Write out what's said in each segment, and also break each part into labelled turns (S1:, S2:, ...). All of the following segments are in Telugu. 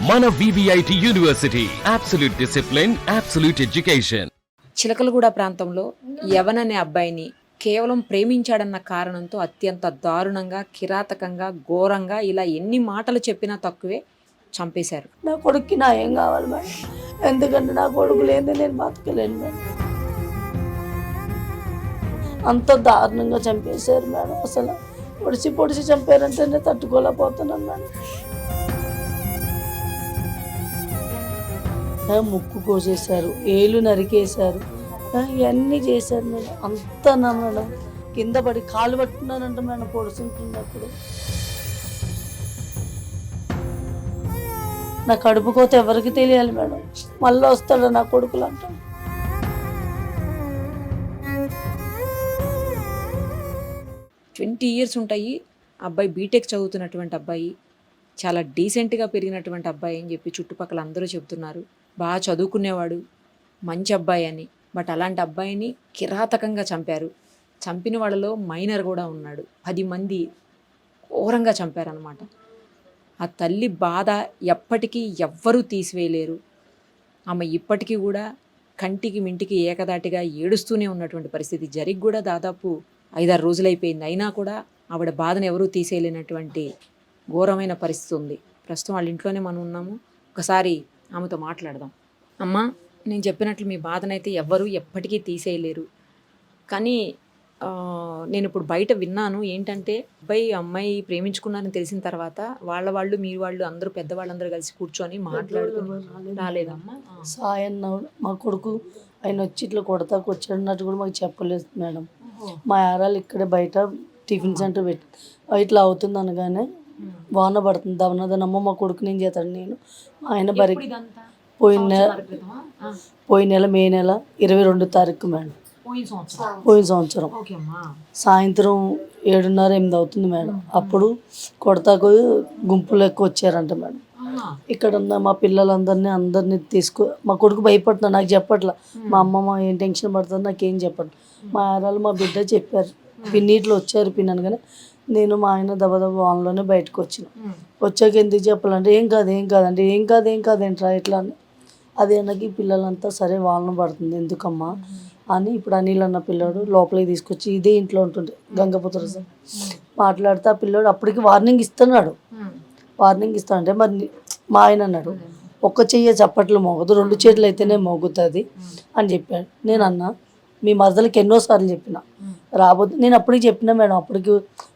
S1: మన VVIT university absolute discipline, absolute education.
S2: Chilkalguda ప్రాంతంలో యవన్ అనే అబ్బాయిని కేవలం ప్రేమించాడన్న కారణంతో అత్యంత దారుణంగా, కిరాతకంగా, ఘోరంగా ఇలా ఎన్ని మాటలు చెప్పినా తక్కువే చంపేశారు.
S3: నా కొడుక్కి నా ఏం కావాలి మేడం, ఎందుకంటే నా కొడుకు లేని నేను బతకలేను మేడం. అంత దారుణంగా చంపేశారు మేడం. అసలు పొడిచి చంపారంటే నేను తట్టుకోలేకపోతున్నాను మేడం. ముక్కు కోసేశారు, ఏళ్ళు నరికేశారు, ఇవన్నీ చేశారు మేడం. అంతా నా మేడం కింద పడి కాలు పట్టుకున్నానంట మేడం పొడుచుంటున్నప్పుడు. నా కడుపు కోత ఎవరికి తెలియాలి మేడం, మళ్ళీ వస్తాడు నా కొడుకులు అంట.
S2: years ఉంటాయి. అబ్బాయి బీటెక్ చదువుతున్నటువంటి అబ్బాయి, చాలా డీసెంట్గా పెరిగినటువంటి అబ్బాయి అని చెప్పి చుట్టుపక్కల అందరూ చెబుతున్నారు. బాగా చదువుకునేవాడు, మంచి అబ్బాయి అని. బట్ అలాంటి అబ్బాయిని కిరాతకంగా చంపారు. చంపిన వాళ్ళలో మైనర్ కూడా ఉన్నాడు. 10 మంది ఘోరంగా చంపారనమాట. ఆ తల్లి బాధ ఎప్పటికీ ఎవ్వరూ తీసివేయలేరు. ఆమె ఇప్పటికీ కూడా కంటికి మింటికి ఏకదాటిగా ఏడుస్తూనే ఉన్నటువంటి పరిస్థితి. జరిగి కూడా దాదాపు 5-6 రోజులు అయిపోయింది. అయినా కూడా ఆవిడ బాధను ఎవరూ తీసేయలేనటువంటి ఘోరమైన పరిస్థితి ఉంది. ప్రస్తుతం వాళ్ళ ఇంట్లోనే మనం ఉన్నాము. ఒకసారి ఆమెతో మాట్లాడదాం. అమ్మ, నేను చెప్పినట్లు మీ బాధనైతే ఎవ్వరూ ఎప్పటికీ తీసేయలేరు. కానీ నేను ఇప్పుడు బయట విన్నాను ఏంటంటే, అమ్మాయి ప్రేమించుకున్నారని తెలిసిన తర్వాత వాళ్ళు మీరు వాళ్ళు అందరూ పెద్దవాళ్ళందరూ కలిసి కూర్చొని మాట్లాడుకుని రాలేదమ్మా.
S3: సాయన్న మా కొడుకు ఆయన వచ్చి ఇట్లా కొడతాకు వచ్చాడన్నట్టు కూడా మాకు చెప్పలేదు మేడం. మా యారాలు ఇక్కడే బయట టిఫిన్ సెంటర్ పెట్టి ఇట్లా అవుతుంది అనగానే వాన పడుతుంది దవనదనమ్మ మా కొడుకు నేను చేతాడు. నేను ఆయన పోయిన నెల మే నెల 22 తారీఖు మేడం, పోయిన సంవత్సరం సాయంత్రం 7:30-8 అవుతుంది మేడం. అప్పుడు కొడతాకు గుంపులు ఎక్కువ వచ్చారంట మేడం. ఇక్కడ ఉన్న మా అందరినీ మా కొడుకు భయపడుతున్నా, నాకు చెప్పట్లా. మా అమ్మమ్మ ఏం టెన్షన్ పడుతుంది నాకేం చెప్పట్లేదు. మా ఆరాలు మా బిడ్డ చెప్పారు, పిన్నీట్లో వచ్చారు పిన్నాను. కానీ నేను మా ఆయన దబదబ వాన్లోనే బయటకు వచ్చిన. వచ్చాక ఎందుకు చెప్పాలంటే ఏం కాదంటే ఏం కాదేంట్రా ఇట్లా అని. అదే నాకు పిల్లలంతా సరే వాళ్ళను పడుతుంది ఎందుకమ్మా అని. ఇప్పుడు అనిల్ అన్న పిల్లాడు లోపలికి తీసుకొచ్చి ఇదే ఇంట్లో ఉంటుండే గంగపుత్ర సార్ మాట్లాడితే ఆ పిల్లాడు అప్పటికి వార్నింగ్ ఇస్తున్నాడు. అంటే మరి మా ఆయన అన్నాడు, ఒక్క చెయ్యి చప్పట్లు మోగదు, 2 చేతులు అయితేనే మోగుతుంది అని చెప్పాడు. నేను అన్నా, మీ మరదలకి ఎన్నోసార్లు చెప్పిన రాబోద్దు. నేను అప్పటికి చెప్పినా మేడం. అప్పటికి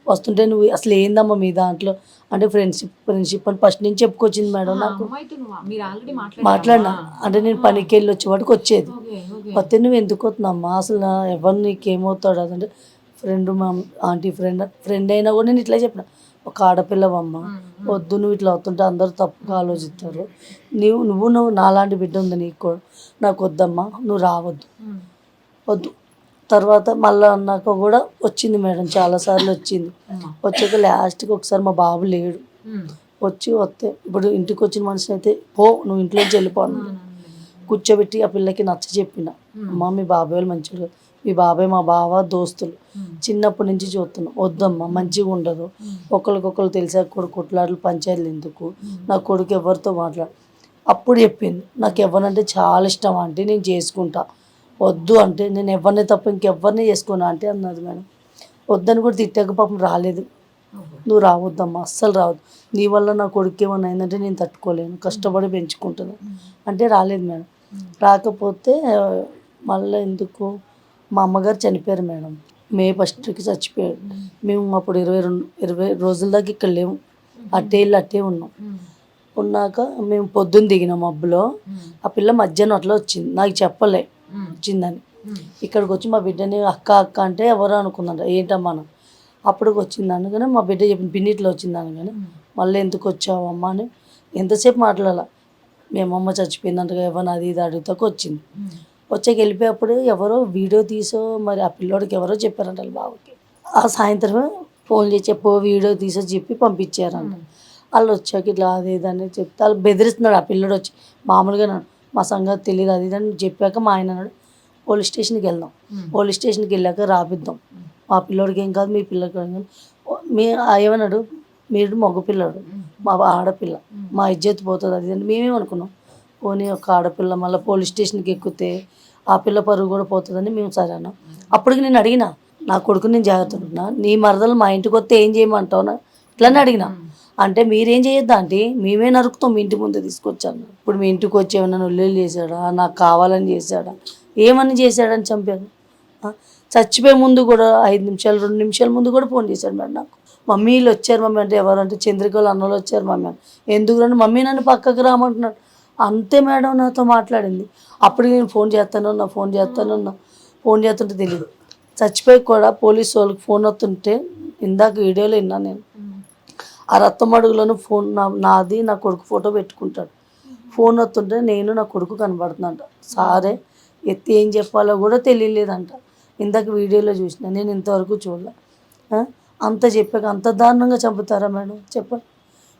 S3: వస్తుంటే నువ్వు అసలు ఏందమ్మా మీ దాంట్లో అంటే ఫ్రెండ్షిప్ అని ఫస్ట్ నుంచి చెప్పుకొచ్చింది మేడం. నాకు మాట్లాడినా అంటే నేను పనికి వెళ్ళి వచ్చేవాడికి వచ్చేది. వస్తే నువ్వు ఎందుకు వస్తున్నామ్మా అసలు ఎవరు నీకేమవుతాడు అదంటే మా ఆంటీ ఫ్రెండ్ అయినా కూడా నేను ఇట్లా చెప్పిన, ఒక ఆడపిల్లవమ్మ వద్దు, నువ్వు ఇట్లా అవుతుంటే అందరూ తప్పుగా ఆలోచిస్తారు. నువ్వు నాలాంటి బిడ్డ ఉంది నీకు కూడా, నాకు వద్దమ్మా నువ్వు రావద్దు వద్దు. తర్వాత మళ్ళీ అన్నాక కూడా వచ్చింది మేడం, చాలాసార్లు వచ్చింది. వచ్చాక లాస్ట్కి ఒకసారి మా బాబు లేడు, వస్తే ఇప్పుడు ఇంటికి వచ్చిన మనిషిని అయితే నువ్వు ఇంట్లోంచి వెళ్ళిపోను కూర్చోబెట్టి ఆ పిల్లకి నచ్చ చెప్పిన, అమ్మ మీ బాబాయ్ వాళ్ళు మంచిగా, మీ బాబాయ్ మా బావ దోస్తులు చిన్నప్పటి నుంచి చూస్తున్నాం, వద్దమ్మా మంచిగా ఉండదు, ఒకరికొకరు తెలిసాక కూడా కొట్లాటలు పంచాయతీలు ఎందుకు, నా కొడుకు ఎవరితో మాట్లాడు. అప్పుడు చెప్పింది, నాకు ఎవరంటే చాలా ఇష్టం అంటే నేను చేసుకుంటా, వద్దు అంటే నేను ఎవరిని తప్ప ఇంకెవరిని చేసుకున్నా అంటే అన్నది మేడం. వద్దని కూడా తిట్టాక పాపం రాలేదు. నువ్వు రావద్దమ్మా అస్సలు రావద్దు, నీ వల్ల నా కొడుకు ఏమన్నా అయిందంటే నేను తట్టుకోలేను, కష్టపడి పెంచుకుంటాను అంటే రాలేదు మేడం. రాకపోతే మళ్ళీ ఎందుకు మా అమ్మగారు చనిపోయారు మేడం. మే 1కి చచ్చిపోయారు. మేము అప్పుడు 20 రోజుల దాకా ఇక్కడ లేము, అట్టే ఉన్నాక మేము పొద్దున్న దిగినాం మబ్బులో. ఆ పిల్ల మధ్యాహ్నం అట్లా వచ్చింది, నాకు చెప్పలే వచ్చిందని. ఇక్కడికి వచ్చి మా బిడ్డని అక్క అంటే ఎవరు అనుకుందంట, ఏంటమ్మా అప్పటికి వచ్చింది అనగానే మా బిడ్డ చెప్పింది పిన్నిట్లో వచ్చింది అనగానే మళ్ళీ ఎందుకు వచ్చావమ్మా అని ఎంతసేపు మాట్లాడాల. మేమమ్మ చచ్చిపోయిందంటగా ఎవరు అది ఇది అడుగుతాకు వచ్చింది. వచ్చాక వెళ్ళిపోయేప్పుడు ఎవరో వీడియో తీసో మరి ఆ పిల్లోడికి ఎవరో చెప్పారంట వాళ్ళ బావకి. ఆ సాయంత్రమే ఫోన్ చేసి వీడియో తీసో చెప్పి పంపించారంట. వాళ్ళు వచ్చాక ఇట్లా అది ఇదని చెప్తే వాళ్ళు బెదిరిస్తున్నాడు ఆ పిల్లడు వచ్చి. మామూలుగా మా సంగతి తెలియదు అది ఇదని చెప్పాక మా ఆయన అన్నాడు, పోలీస్ స్టేషన్కి వెళ్దాం, పోలీస్ స్టేషన్కి వెళ్ళాక రాపిద్దాం, మా పిల్లోడికి ఏం కాదు మీ పిల్లడికి ఏం కాదు. ఏమన్నాడు, మీరు మగపిల్లడు మా ఆడపిల్ల, మా ఇజ్జత్ పోతుంది అది అని మేమేమనుకున్నాం. పోనీ ఒక ఆడపిల్ల మళ్ళీ పోలీస్ స్టేషన్కి ఎక్కితే ఆ పిల్ల పరుగు కూడా పోతుందని మేము సరే అన్నాం. అప్పటికి నేను అడిగిన నా కొడుకు నేను జాగ్రత్త ఉంటున్నా, నీ మరదలు మా ఇంటికి వస్తే ఏం చేయమంటావు ఇట్లనే అడిగిన. అంటే మీరేం చేయొద్దా అంటే మేమే నరుకుతాం మీ ఇంటి ముందే తీసుకొచ్చాను. ఇప్పుడు మీ ఇంటికి వచ్చి ఏమన్నా నొల్లేలు చేశాడా, నాకు కావాలని చేశాడా, ఏమని చేశాడని చంపాను. చచ్చిపోయే ముందు కూడా 5 నిమిషాలు 2 నిమిషాల ముందు కూడా ఫోన్ చేశాడు మేడం నాకు. మమ్మీ వీళ్ళు వచ్చారు మమ్మీ అంటే ఎవరంటే చంద్రికలు అన్నలు వచ్చారు మమ్మీ అని. ఎందుకు రండి మమ్మీ నన్ను పక్కకు రామంటున్నాడు. అంతే మేడం నాతో మాట్లాడింది. అప్పటికి నేను ఫోన్ చేస్తానన్నా ఫోన్ చేస్తుంటే తెలియదు. చచ్చిపోయి కూడా పోలీసు వాళ్ళకి ఫోన్ వస్తుంటే ఇందాక వీడియోలో విన్నాను నేను. ఆ రక్తం అడుగులను ఫోన్ నాది నా కొడుకు ఫోటో పెట్టుకుంటాడు. ఫోన్ వస్తుంటే నేను నా కొడుకు కనబడుతుందంట. సారే ఎత్తి ఏం చెప్పాలో కూడా తెలియలేదంట. ఇందాక వీడియోలో చూసిన, నేను ఇంతవరకు చూడలే. అంత చెప్పాక అంత దారుణంగా చంపుతారా మేడం చెప్పండి.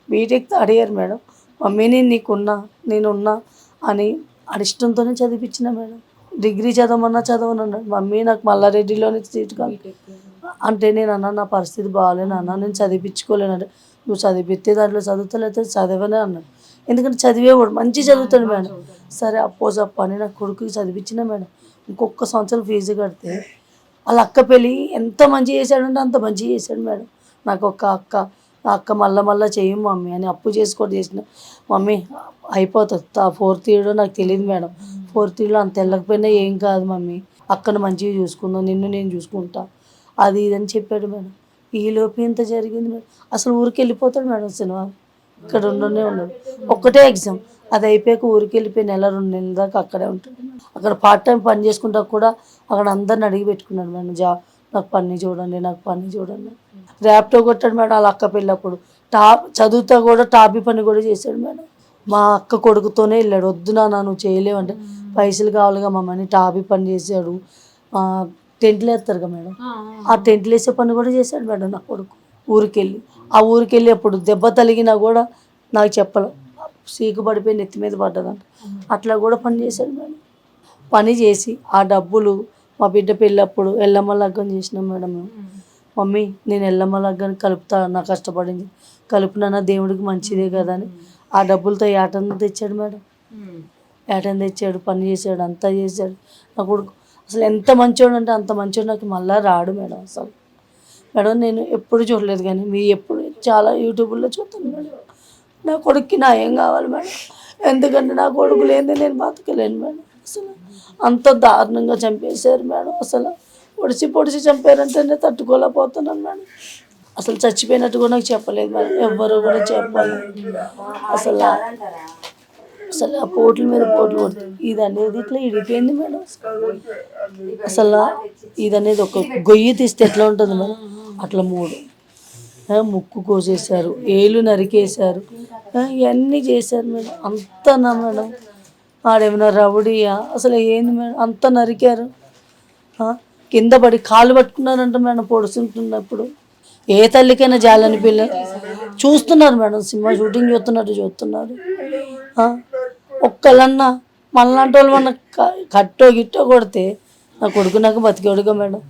S3: బీటెక్ అడిగారు మేడం, మమ్మీ నేను నీకున్నా నేనున్నా అని అడిష్టంతోనే చదివించిన మేడం. డిగ్రీ చదవనన్నాడు. మమ్మీ నాకు మల్లారెడ్డిలోనే సీట్ కాదు అంటే నేను అన్నా నా పరిస్థితి బాగాలేను అన్నా, నేను చదివించుకోలేనంటే నువ్వు చదివిస్తే దాంట్లో చదువుతలేతే చదవనే అన్నాడు. ఎందుకంటే చదివేవాడు మంచి చదువుతాడు మేడం. సరే అప్ప అని నా కొడుకుకి చదివించిన మేడం. ఇంకొక సంవత్సరం ఫీజు కడితే వాళ్ళ అక్క పెళ్ళి ఎంత మంచి చేశాడంటే అంత మంచి చేశాడు మేడం. నాకు ఒక అక్క మళ్ళా చెయ్యం మమ్మీ అని అప్పు చేసుకోవడం చేసిన. మమ్మీ అయిపోతుంది 4th ఇయర్ నాకు తెలియదు మేడం. 4th ఇయర్లో అంత వెళ్ళకపోయినా ఏం కాదు మమ్మీ, అక్కను మంచిగా చూసుకుందాం, నిన్ను నేను చూసుకుంటా అది ఇదని చెప్పాడు మేడం. ఈలోపు ఇంత జరిగింది మేడం. అసలు ఊరికి వెళ్ళిపోతాడు మేడం సినిమా, ఇక్కడ ఉండనే ఉన్నాడు. ఒక్కటే ఎగ్జామ్ అది అయిపోయాక ఊరికి వెళ్ళిపోయి 1-2 నెలల దాకా అక్కడే ఉంటాడు. అక్కడ పార్ట్ టైం పని చేసుకుంటా కూడా అక్కడ అందరిని అడిగి పెట్టుకున్నాడు మేడం. నాకు పని చూడండి. ర్యాప్టో కొట్టాడు మేడం వాళ్ళ అక్క పెళ్ళప్పుడు. చదువుతా కూడా టాపీ పని కూడా చేశాడు మేడం. మా అక్క కొడుకుతోనే వెళ్ళాడు. వద్దు నాన్న నువ్వు చేయలేవంటే పైసలు కావాలిగా మమ్మల్ని టాపీ పని చేశాడు. టెంట్లు వేస్తారు మేడం, ఆ టెంట్లు వేసే పని కూడా చేశాడు మేడం నా కొడుకు. ఊరికి వెళ్ళి అప్పుడు దెబ్బ తలిగినా కూడా నాకు చెప్పాలి, సీకు పడిపోయి నెత్తి మీద పడ్డదంట. అట్లా కూడా పని చేశాడు మేడం. పని చేసి ఆ డబ్బులు మా బిడ్డ పెళ్ళప్పుడు ఎల్లమ్మ లగ్గం చేసినాం మేడం మేము. మమ్మీ నేను ఎల్లమ్మ లగ్గాన్ని కలుపుతా, నా కష్టపడింది కలుపునా దేవుడికి మంచిదే కదా అని ఆ డబ్బులతో ఏటను తెచ్చాడు మేడం. ఏటను తెచ్చాడు, పని చేశాడు, అంతా చేశాడు. నా కొడుకు అసలు ఎంత మంచోడు అంటే అంత మంచోడు. నాకు మళ్ళీ రాడు మేడం అసలు. మేడం నేను ఎప్పుడు చూడలేదు కానీ మీ ఎప్పుడు చాలా యూట్యూబ్లో చూస్తాను మేడం. నా కొడుక్కి నా ఏం కావాలి మేడం, ఎందుకంటే నా కొడుకు లేనిదే నేను బతకలేను మేడం. అసలు అంత దారుణంగా చంపేశారు మేడం. అసలు పొడిచి చంపారంటేనే తట్టుకోలేకపోతున్నాను మేడం. అసలు చచ్చిపోయినట్టు కూడా నాకు చెప్పలేదు మేడం, ఎవ్వరు కూడా చెప్పాలి. అసలు ఆ పోట్ల మీద పోట్లు కొడుతుంది. ఇది అనేది ఇట్లా ఇడిపోయింది మేడం. అసలు ఇది అనేది ఒక గొయ్యి తీస్తే ఎట్లా ఉంటుంది మేడం అట్లా 3 ముక్కు కోసేశారు, ఏళ్ళు నరికేశారు, ఇవన్నీ చేశారు మేడం. అంతనా మేడం ఆడేమైనా రౌడీయా అసలు ఏంది మేడం, అంత నరికారు. కింద పడి కాళ్ళు పట్టుకున్నారంట మేడం పొడుచుంటున్నప్పుడు. ఏ తల్లికైనా జాలని పిల్ల చూస్తున్నారు మేడం, సినిమా షూటింగ్ చూస్తున్నారు. ఒక్కళ్ళన్నా మళ్ళంటి వాళ్ళు మన కట్టో గిట్టో కొడితే నా కొడుకు నాకు బతికేడుగా మేడం.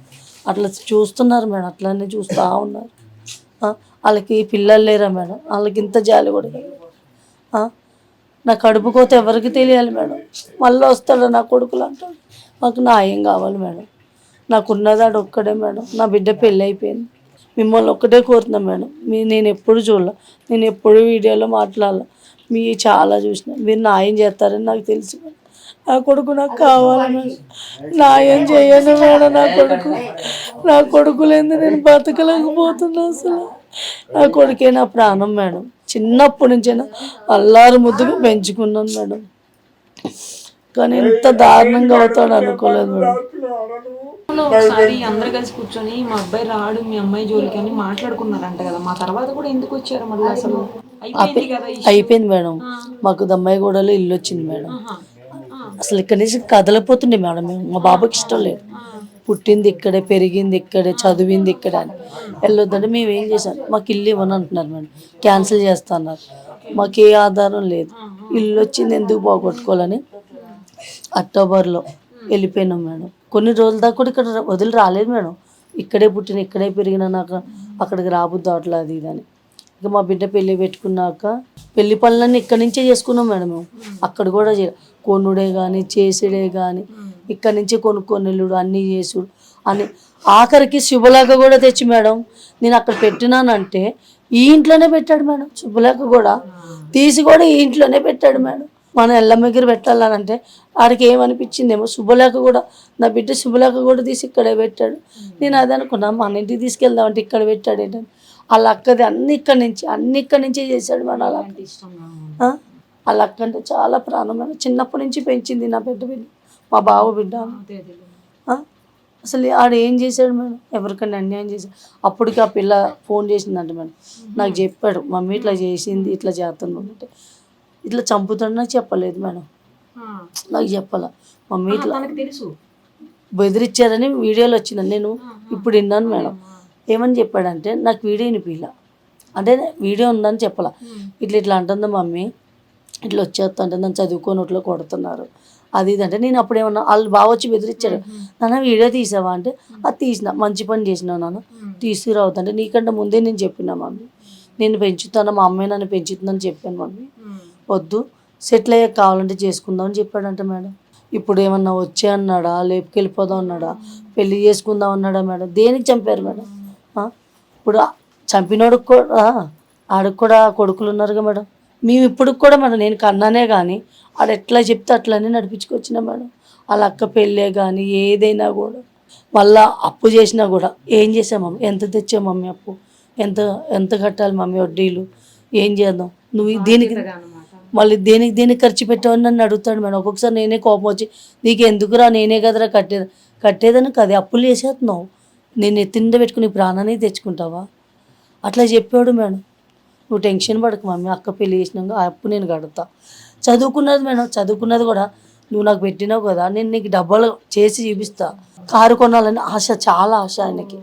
S3: అట్లా చూస్తున్నారు మేడం, అట్లనే చూస్తూ ఉన్నారు. వాళ్ళకి పిల్లలు లేరా మేడం, వాళ్ళకి ఇంత జాలి కూడా. నా కడుపు కోత ఎవరికి తెలియాలి మేడం. మళ్ళీ వస్తాడు నా కొడుకులు అంటాడు. మాకు న్యాయం కావాలి మేడం. నాకున్నదాడు ఒక్కడే మేడం. నా బిడ్డ పెళ్ళి అయిపోయింది. మిమ్మల్ని ఒక్కటే కోరుతున్నాను మేడం. నేను ఎప్పుడు చూడలే, నేను ఎప్పుడు వీడియోలో మాట్లాడాల, మీ చాలా చూసిన, మీరు న్యాయం చేస్తారని నాకు తెలుసు మేడం. నా కొడుకు నాకు కావాలి మేడం, న్యాయం చేయను మేడం. నా కొడుకు లేని నేను బతకలేకపోతున్నా. అసలు నా కొడుకే నా ప్రాణం మేడం. చిన్నప్పటి నుంచైనా అల్లారు ముద్దుగా పెంచుకున్నాను మేడం, కానీ ఇంత దారుణంగా అవుతాడు అనుకోలేదు మేడం.
S2: ఒకసారి అందరు కలిసి కూర్చొని మా అబ్బాయి రాడు మీ అమ్మాయి జోలికి అని మాట్లాడుకున్నారంట కదా, మా తర్వాత కూడా ఎందుకు వచ్చారు మళ్ళీ? అసలు
S3: అయిపోయింది మేడం. మాకు దమ్మాయిగూడలో ఇల్లు వచ్చింది మేడం. అసలు ఇక్కడి నుంచి కదలపోతుండే మేడం. మేము మా బాబుకి ఇష్టం లేదు, పుట్టింది ఇక్కడే, పెరిగింది ఇక్కడే, చదివింది ఇక్కడే అని వెళ్ళొద్దంటే మేము ఏం చేసాం, మాకు ఇల్లు ఇవ్వను అంటున్నారు మేడం, క్యాన్సిల్ చేస్తా అన్నారు. మాకు ఏ ఆధారం లేదు, ఇల్లు వచ్చింది ఎందుకు పోగొట్టుకోవాలని అక్టోబర్లో వెళ్ళిపోయినాం మేడం. కొన్ని రోజుల దాకా కూడా ఇక్కడ వదిలి రాలేదు మేడం. ఇక్కడే పుట్టిన ఇక్కడే పెరిగిన నాకు అక్కడికి రాబుద్దు అట్లా అది ఇదని ఇక మా బిడ్డ పెళ్ళి పెట్టుకున్నాక పెళ్లి పనులన్నీ ఇక్కడి నుంచే చేసుకున్నాం మేడం మేము. అక్కడ కూడా కొనుడే కానీ చేసేడే కానీ ఇక్కడి నుంచే కొనుక్కొనిల్లుడు అన్నీ చేసుడు అని ఆఖరికి శుభలేఖ కూడా తెచ్చి మేడం నేను అక్కడ పెట్టినానంటే ఈ ఇంట్లోనే పెట్టాడు మేడం. శుభలేఖ కూడా తీసి కూడా ఈ ఇంట్లోనే పెట్టాడు మేడం. మనం ఎల్లమ్మ దగ్గర పెట్టాలనంటే ఆడికి ఏమనిపించిందేమో శుభలేఖ కూడా నా బిడ్డ శుభలేఖ కూడా తీసి ఇక్కడే పెట్టాడు. నేను అదే అనుకున్నా మన ఇంటికి తీసుకెళ్దామంటే ఇక్కడ పెట్టాడు ఏంటని. వాళ్ళ అక్కది అన్ని ఇక్కడి నుంచే చేశాడు మేడం. అలా వాళ్ళ అక్క అంటే చాలా ప్రాణం మేడం. చిన్నప్పటి నుంచి పెంచింది నా బిడ్డ మా బావ బిడ్డ. అసలు ఆడు ఏం చేశాడు మేడం, ఎవరికైనా అన్యాయం చేశాడు. అప్పటికి ఆ పిల్ల ఫోన్ చేసిందంట మేడం, నాకు చెప్పాడు మమ్మీ ఇట్లా చేసింది ఇట్లా చేస్తున్నాడు అంటే. ఇట్లా చంపుతాడు నాకు చెప్పలేదు మేడం, నాకు చెప్పాల మమ్మీ ఇట్లా
S2: తెలుసు
S3: బెదిరించారని వీడియోలో వచ్చిందని నేను ఇప్పుడు విన్నాను మేడం. ఏమని చెప్పాడంటే నాకు వీడియో వినిపిలా అంటే వీడియో ఉందని చెప్పాల. ఇట్లా ఇట్లా అంటుందా మమ్మీ ఇట్లా వచ్చేస్తుంటే నన్ను చదువుకోనట్లో కొడుతున్నారు అది ఇది అంటే. నేను అప్పుడు ఏమన్నా వాళ్ళు బాగా వచ్చి బెదిరించాడు, నాన్న వీడియో తీసావా అంటే అది తీసిన, మంచి పని చేసినావు నాన్న తీసుకురావుతుంటే నీకంటే ముందే నేను చెప్పినా మమ్మీ నేను పెంచుతాను, మా అమ్మాయి నన్ను పెంచుతుందని చెప్పాను మమ్మీ, వద్దు సెటిల్ అయ్యాక కావాలంటే చేసుకుందాం అని చెప్పాడంట మేడం. ఇప్పుడు ఏమన్నా వచ్చే అన్నాడా, లేపుకెళ్ళిపోదాం అన్నాడా, పెళ్లి చేసుకుందాం అన్నాడా మేడం? దేనికి చంపారు మేడం? ఇప్పుడు చంపినోడికి కూడా ఆడికి కూడా కొడుకులు ఉన్నారుగా మేడం. మేము ఇప్పుడు కూడా మేడం నేను కన్నానే కానీ ఆడ ఎట్లా చెప్తే అట్లనే నడిపించుకొచ్చినా మేడం. వాళ్ళ అక్క పెళ్ళే కానీ ఏదైనా కూడా మళ్ళా అప్పు చేసినా కూడా ఏం చేసాం మమ్మీ, ఎంత తెచ్చావు మమ్మీ అప్పు, ఎంత ఎంత కట్టాలి మమ్మీ వడ్డీలు, ఏం చేద్దాం నువ్వు దీనికి మళ్ళీ దేనికి ఖర్చు పెట్టావని నన్ను అడుగుతాడు మేడం. ఒక్కొక్కసారి నేనే కోపం వచ్చి నీకు ఎందుకురా నేనే కదరా కట్టేదని కదే అప్పులు చేసేస్తున్నావు, నేను ఎత్తిండ పెట్టుకుని ప్రాణాన్ని తెచ్చుకుంటావా అట్లా చెప్పాడు మేడం. నువ్వు టెన్షన్ పడకు మమ్మీ, అక్క పెళ్ళి చేసినాక ఆ అప్పు నేను కడతా. చదువుకున్నది మేడం, చదువుకున్నది కూడా నువ్వు నాకు పెట్టినావు కదా నేను నీకు డబ్బులు చేసి చూపిస్తా. కారు కొనాలని ఆశ, చాలా ఆశ ఆయనకి.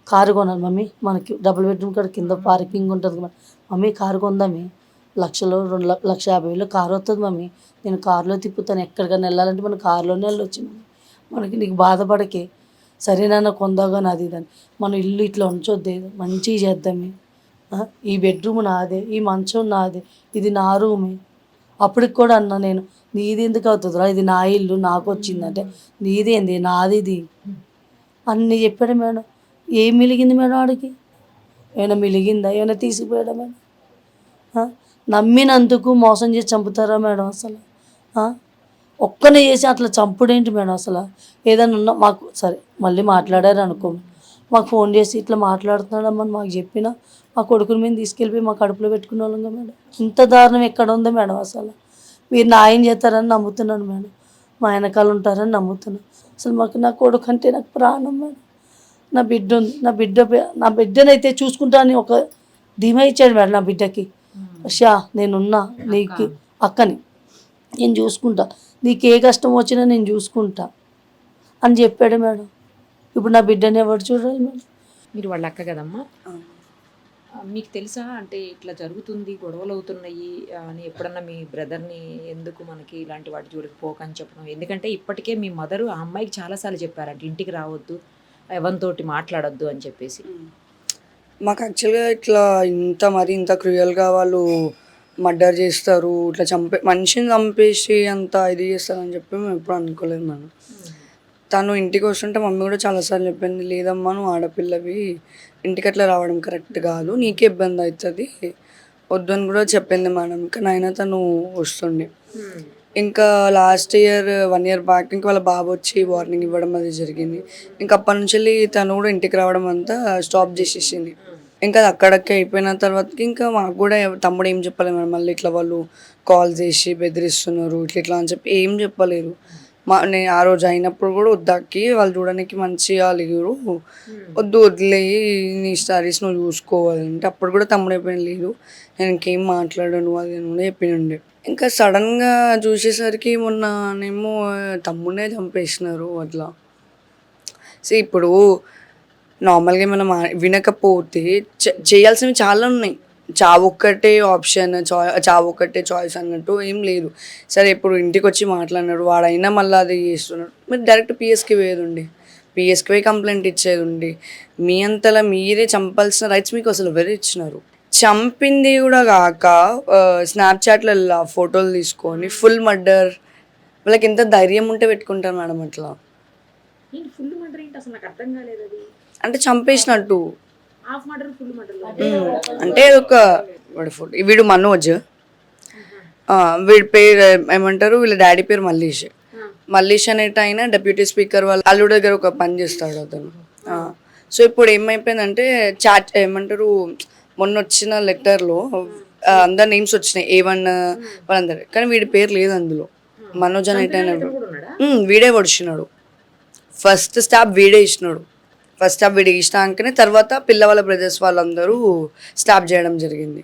S3: కారు కొనాలి మమ్మీ, మనకి డబుల్ బెడ్రూమ్ కాడ కింద పార్కింగ్ ఉంటుంది కదా మమ్మీ, కారు కొందామే, 1,50,000 కారు వస్తుంది మమ్మీ, నేను కారులో తిప్పుతాను, ఎక్కడికైనా వెళ్ళాలంటే మనం కారులోనే వెళ్ళొచ్చు మమ్మీ, మనకి నీకు బాధపడకే, సరేనా కొందాగాని అది ఇదని, మన ఇల్లు ఇట్లా ఉంచొద్దే, మంచిగా చేద్దామే, ఈ బెడ్రూమ్ నాదే, ఈ మంచం నాదే, ఇది నా రూమే. అప్పటికి కూడా అన్నా నేను నీది ఎందుకు అవుతుందిరా, ఇది నా ఇల్లు నాకు వచ్చిందంటే నీదేంది నాది ఇది అన్నీ చెప్పాడు మేడం. ఏం మిలిగింది మేడం వాడికి, ఏమైనా మిలిగిందా, ఏమైనా తీసిపోయాడా మేడం? నమ్మినందుకు మోసం చేసి చంపుతారా మేడం అసలు? ఒక్కనే చేసి అట్లా చంపుడేంటి మేడం అసలు? ఏదైనా ఉన్నా మాకు సరే మళ్ళీ మాట్లాడారు అనుకో, మాకు ఫోన్ చేసి ఇట్లా మాట్లాడుతున్నాడమ్మని మాకు చెప్పినా మా కొడుకుని మేము తీసుకెళ్ళిపోయి మా కడుపులో పెట్టుకునే వాళ్ళంగా మేడం. ఇంత దారుణం ఎక్కడ ఉందో మేడం అసలు? మీరు న్యాయం చేస్తారని నమ్ముతున్నాను మేడం, మా వెనకాల ఉంటారని నమ్ముతున్నాను. అసలు మాకు నా కొడుకు అంటే నాకు ప్రాణం మేడం. నా బిడ్డ ఉంది, నా బిడ్డనైతే చూసుకుంటానని ఒక ధీమా ఇచ్చాడు మేడం నా బిడ్డకి. షా నేనున్నా నీకు అక్కని, నేను చూసుకుంటా, నీకు ఏ కష్టం వచ్చినా నేను చూసుకుంటా అని చెప్పాడు మేడం. ఇప్పుడు నా బిడ్డని ఎవరు చూడాలి మేడం?
S2: మీరు వాళ్ళ అక్క కదమ్మా, మీకు తెలుసా అంటే ఇట్లా జరుగుతుంది, గొడవలు అవుతున్నాయి అని ఎప్పుడన్నా మీ బ్రదర్ని ఎందుకు మనకి ఇలాంటి వాటి జోలికి పోకని చెప్పడం? ఎందుకంటే ఇప్పటికే మీ మదరు ఆ అమ్మాయికి చాలాసార్లు చెప్పారంట ఇంటికి రావద్దు, ఎవరితోటి మాట్లాడొద్దు అని చెప్పేసి.
S4: మాకు యాక్చువల్గా ఇట్లా ఇంత క్రూయల్గా వాళ్ళు మర్డర్ చేస్తారు, ఇట్లా మనిషిని చంపేసి అంత ఇది చేస్తారని చెప్పి మేము ఎప్పుడు అనుకోలేదు మేడం. తను ఇంటికి వస్తుంటే మమ్మీ కూడా చాలాసార్లు చెప్పింది, లేదమ్మా నువ్వు ఆడపిల్లవి, ఇంటికి అట్లా రావడం కరెక్ట్ కాదు, నీకే ఇబ్బంది అవుతుంది, వద్దు అని కూడా చెప్పింది మేడం. కానీ అయినా తను వస్తుండే. ఇంకా లాస్ట్ ఇయర్ 1 year బ్యాక్ ఇంకా వాళ్ళ బాబు వచ్చి వార్నింగ్ ఇవ్వడం అది జరిగింది. ఇంకా అప్పటి నుంచి తను కూడా ఇంటికి రావడం అంతా స్టాప్ చేసేసింది. ఇంకా అది అక్కడికి అయిపోయిన తర్వాతకి ఇంకా మాకు కూడా తమ్ముడు ఏం చెప్పలేదు మేడం. మళ్ళీ ఇట్లా వాళ్ళు కాల్ చేసి బెదిరిస్తున్నారు ఇట్లా అని చెప్పి ఏం చెప్పలేరు. నేను ఆ రోజు అయినప్పుడు కూడా వద్దాకి వాళ్ళు చూడడానికి మంచిగా లేరు, వద్దు వదిలేయి నీ స్టడీస్ నువ్వు చూసుకోవాలంటే అప్పుడు కూడా తమ్ముడు అయిపోయిన లేదు నేను ఇంకేం మాట్లాడను అది అని చెప్పినండే. ఇంకా సడన్గా చూసేసరికి మొన్ననేమో తమ్ముడే చంపేసినారు అట్లా. సో ఇప్పుడు నార్మల్గా మనం వినకపోతే చేయాల్సినవి చాలా ఉన్నాయి. చావొక్కటే ఆప్షన్, చావొక్కటే చాయిస్ అన్నట్టు ఏం లేదు. సరే ఇప్పుడు ఇంటికి వచ్చి మాట్లాడినాడు వాడైనా మళ్ళీ అది చేస్తున్నాడు, మీరు డైరెక్ట్ పిఎస్కి పోయేది, పిఎస్కి పోయి కంప్లైంట్ ఇచ్చేది. మీ అంతలా మీరే చంపాల్సిన రైట్స్ మీకు అసలు ఎవరు ఇచ్చినారు? చంపింది కూడా కాక స్నాప్చాట్లో ఫోటోలు తీసుకొని ఫుల్ మర్డర్. వాళ్ళకి ఎంత ధైర్యం ఉంటే పెట్టుకుంటారు మేడం అట్లా.
S2: ఫుల్ మర్డర్ ఏంటి అసలు నాకు అర్థం కాలేదు. అది
S4: అంటే చంపేసినట్టు.
S2: హాఫ్ మర్డర్ ఫుల్ మర్డర్
S4: అంటే ఒక వాడి ఫోటో, వీడు మనోజ్, వీడి పేరు ఏమంటారు, వీళ్ళ డాడీ పేరు మల్లేష్. మల్లేష్ అనేట ఆయన డిప్యూటీ స్పీకర్ వాళ్ళ అల్లుడి దగ్గర ఒక పని చేస్తాడు అతను. సో ఇప్పుడు ఏమైపోయిందంటే చాట్ ఏమంటారు, మొన్న వచ్చిన లెటర్లో అందరు నేమ్స్ వచ్చినాయి A1 వాళ్ళందరూ, కానీ వీడి పేరు లేదు అందులో. మనోజ్ అనేట వీడే పొడిచినాడు. ఫస్ట్ స్టాప్ వీడే ఇచ్చినాడు. ఫస్ట్ స్టాప్ వీడికి ఇచ్చినాకనే తర్వాత పిల్లవాళ్ళ బ్రదర్స్ వాళ్ళందరూ స్టాప్ చేయడం జరిగింది.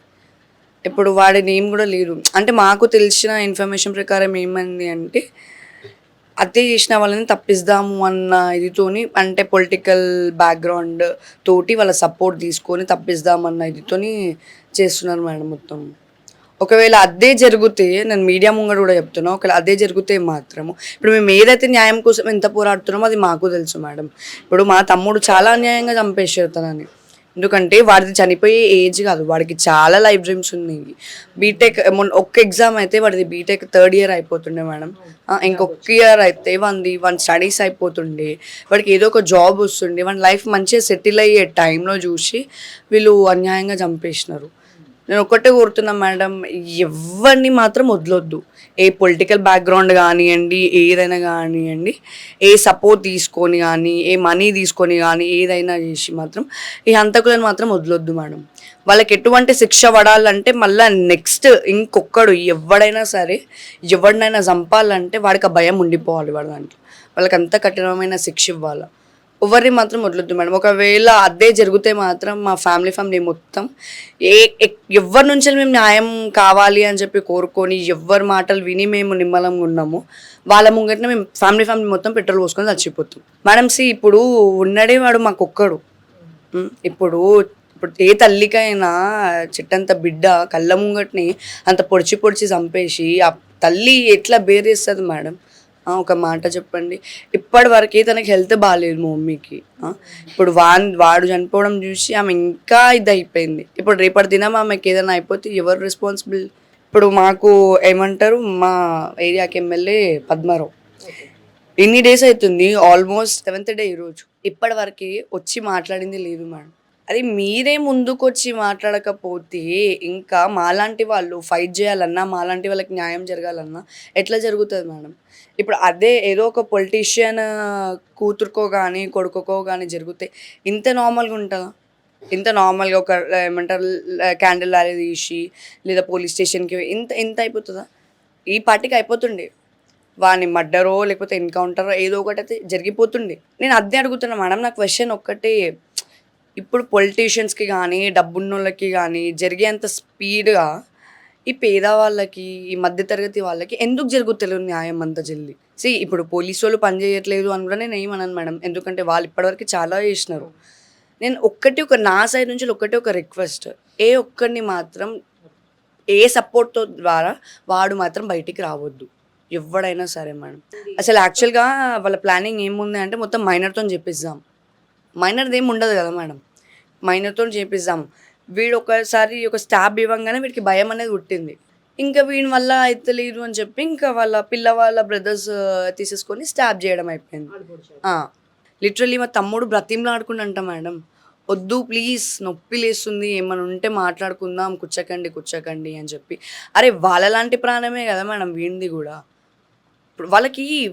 S4: ఇప్పుడు వాడి నేమ్ కూడా లేదు. అంటే మాకు తెలిసిన ఇన్ఫర్మేషన్ ప్రకారం ఏమైంది అంటే హత్య చేసిన వాళ్ళని తప్పిస్తాము అన్న ఇదితోని, అంటే పొలిటికల్ బ్యాక్గ్రౌండ్ తోటి వాళ్ళ సపోర్ట్ తీసుకొని తప్పిస్తామన్న ఇదితోని చేస్తున్నారు మేడం మొత్తం. ఒకవేళ అదే జరిగితే, నేను మీడియా ముంగడ కూడా చెప్తున్నా, ఒకవేళ అదే జరిగితే మాత్రము ఇప్పుడు మేము ఏదైతే న్యాయం కోసం ఎంత పోరాడుతున్నామో అది మాకు తెలుసు మేడం. ఇప్పుడు మా తమ్ముడు చాలా అన్యాయంగా చంపేసారు తనని. ఎందుకంటే వాడిది చనిపోయే ఏజ్ కాదు, వాడికి చాలా లైఫ్ డ్రీమ్స్ ఉన్నాయి. బీటెక్ ఒక్క ఎగ్జామ్ అయితే వాడిది బీటెక్ 3rd ఇయర్ అయిపోతుండే మేడం. ఇంకొక ఇయర్ అయితే వాడి స్టడీస్ అయిపోతుండే, వాడికి ఏదో ఒక జాబ్ వస్తుండే, వాడి లైఫ్ మంచిగా సెటిల్ అయ్యే టైంలో చూసి వీళ్ళు అన్యాయంగా చంపేసినారు. నేను ఒక్కటే కోరుతున్నా మేడం, ఎవరిని మాత్రం వదలొద్దు. ఏ పొలిటికల్ బ్యాక్గ్రౌండ్ కానివ్వండి, ఏదైనా కానివ్వండి, ఏ సపోర్ట్ తీసుకొని కానీ, ఏ మనీ తీసుకొని కానీ, ఏదైనా చేసి మాత్రం ఈ హంతకులను మాత్రం వదలొద్దు మేడం. వాళ్ళకి ఎటువంటి శిక్ష పడాలంటే మళ్ళీ నెక్స్ట్ ఇంకొకడు ఎవడైనా సరే ఎవరినైనా చంపాలంటే వాడికి ఆ భయం ఉండిపోవాలి. వాడు దాంట్లో వాళ్ళకి అంత కఠినమైన శిక్ష ఇవ్వాలి. ఎవరిని మాత్రం వదలొద్దు మేడం. ఒకవేళ అదే జరిగితే మాత్రం మా ఫ్యామిలీ మొత్తం ఎవరి నుంచి మేము న్యాయం కావాలి అని చెప్పి కోరుకొని ఎవరి మాటలు విని మేము నిమ్మలంగా ఉన్నాము, వాళ్ళ ముంగటనే మేము ఫ్యామిలీ మొత్తం పెట్రోల్ పోసుకొని చచ్చిపోతాం మేడం. ఇప్పుడు ఉన్నడే వాడు మాకొక్కడు. ఇప్పుడు ఏ తల్లికైనా చెట్టంత బిడ్డ కళ్ళ ముంగటిని అంత పొడిచి చంపేసి ఆ తల్లి ఎట్లా బేరేస్తుంది మేడం? ఒక మాట చెప్పండి. ఇప్పటి వరకే తనకి హెల్త్ బాగాలేదు మా మమ్మీకి. ఇప్పుడు వాడు చనిపోవడం చూసి ఆమె ఇంకా ఇది అయిపోయింది. ఇప్పుడు రేపటి దినం ఆమెకి ఏదైనా అయిపోతే ఎవరు రెస్పాన్సిబుల్? ఇప్పుడు మాకు ఏమంటారు, మా ఏరియాకి ఎమ్మెల్యే పద్మారావు ఎన్ని డేస్ అవుతుంది, ఆల్మోస్ట్ 7th డే ఈరోజు, ఇప్పటి వరకు వచ్చి మాట్లాడింది లేదు మేడం. అది మీరే ముందుకు వచ్చి మాట్లాడకపోతే ఇంకా మాలాంటి వాళ్ళు ఫైట్ చేయాలన్నా, మాలాంటి వాళ్ళకి న్యాయం జరగాలన్నా ఎట్లా జరుగుతుంది మేడం? ఇప్పుడు అదే ఏదో ఒక పొలిటీషియన్ కూతురుకో కానీ కొడుకో కానీ జరిగితే ఇంత నార్మల్గా ఉంటుందా? ఇంత నార్మల్గా ఒక ఏమంటారు క్యాండిల్ ర్యాలీ తీసి లేదా పోలీస్ స్టేషన్కి ఇంత అయిపోతుందా? ఈ పార్టీకి అయిపోతుండే, వాని మర్డరో లేకపోతే ఎన్కౌంటరో ఏదో ఒకటి అయితే జరిగిపోతుండే. నేను అదే అడుగుతున్నా మేడం. నా క్వశ్చన్ ఒక్కటే, ఇప్పుడు పొలిటీషియన్స్కి కానీ డబ్బున్నోళ్ళకి కానీ జరిగేంత స్పీడ్గా ఈ పేదవాళ్ళకి, ఈ మధ్యతరగతి వాళ్ళకి ఎందుకు జరుగుతలేదు న్యాయం అంత జల్దీ? ఇప్పుడు పోలీసు వాళ్ళు పని చేయట్లేదు అని కూడా నేను ఏమన్నాను మేడం, ఎందుకంటే వాళ్ళు ఇప్పటివరకు చాలా చేసినారు. నేను నా సైడ్ నుంచి ఒక రిక్వెస్ట్, ఏ ఒక్కరిని మాత్రం ఏ సపోర్ట్తో ద్వారా వాడు మాత్రం బయటికి రావద్దు, ఎవడైనా సరే మేడం. అసలు యాక్చువల్గా వాళ్ళ ప్లానింగ్ ఏముంది అంటే మొత్తం మైనర్తో చేపిద్దాం. మైనర్ది ఏమి ఉండదు కదా మేడం, మైనర్తో చేపిద్దాం. వీడు ఒకసారి ఒక స్టాబ్ ఇవ్వగానే వీడికి భయం అనేది పుట్టింది. ఇంకా వీడి వల్ల అయితే లేదు అని చెప్పి ఇంకా వాళ్ళ బ్రదర్స్ తీసేసుకొని స్టాబ్ చేయడం అయిపోయింది. లిటరల్లీ మా తమ్ముడు బ్రతిమలాడుకుంటా మేడం, వద్దు ప్లీజ్ నొప్పి లేస్తుంది, ఏమైనా ఉంటే మాట్లాడుకుందాం, కూర్చోకండి అని చెప్పి. అరే వాళ్ళలాంటి ప్రాణమే కదా మేడం వీడిది కూడా. ఇప్పుడు